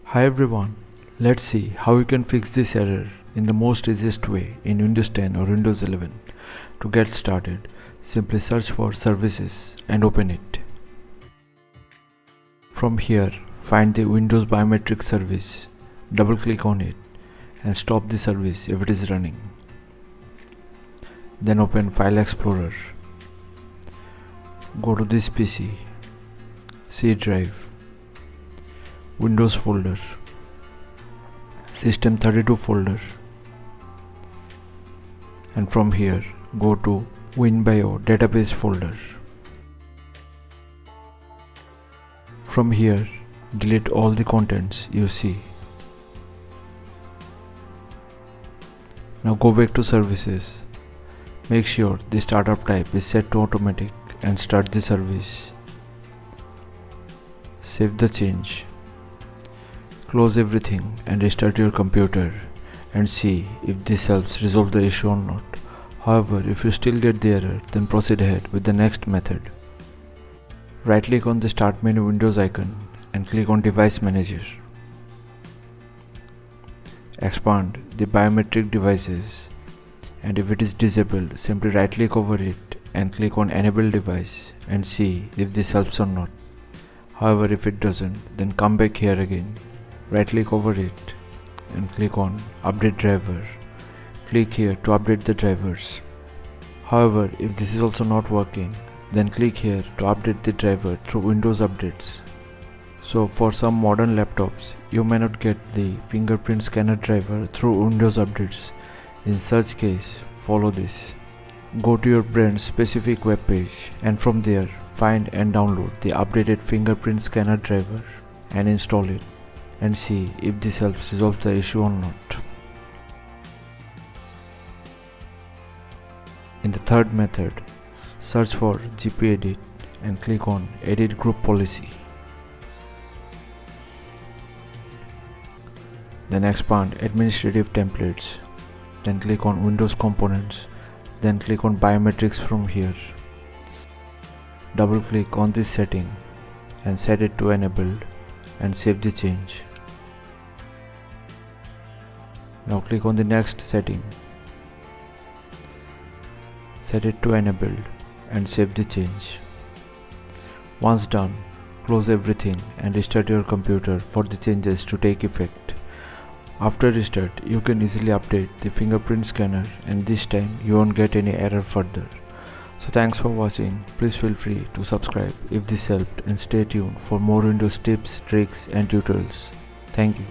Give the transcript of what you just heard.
Hi everyone, let's see how you can fix this error in the most easiest way in Windows 10 or Windows 11. To get started, simply search for Services and open it. From here, find the Windows Biometric service, double click on it and stop the service if it is running. Then open File Explorer. Go to this PC, C drive, Windows folder, System32 folder, and from here go to WinBio database folder. From here delete all the contents you see. Now go back to services. Make sure the startup type is set to automatic and start the service. Save the change. Close everything and restart your computer and see if this helps resolve the issue or not. However, if you still get the error, then proceed ahead with the next method. Right click on the Start menu Windows icon and click on Device Manager. Expand the biometric devices, and if it is disabled, simply right click over it and click on Enable Device and see if this helps or not. However, if it doesn't, then come back here again. Right click over it and click on Update Driver. Click here to update the drivers. However, if this is also not working, then click here to update the driver through Windows Updates. So for some modern laptops, you may not get the fingerprint scanner driver through Windows Updates. In such case, follow this. Go to your brand specific web page and from there find and download the updated fingerprint scanner driver and install it and see if this helps resolve the issue or not. In the third method, search for GPEdit and click on Edit Group Policy. Then expand Administrative Templates. Then click on Windows Components. Then click on Biometrics from here. Double click on this setting and set it to Enabled and save the change. Now click on the next setting. Set it to Enabled and save the change. Once done, close everything and restart your computer for the changes to take effect. After restart, you can easily update the fingerprint scanner and this time you won't get any error further. So thanks for watching. Please feel free to subscribe if this helped and stay tuned for more Windows tips, tricks and tutorials. Thank you.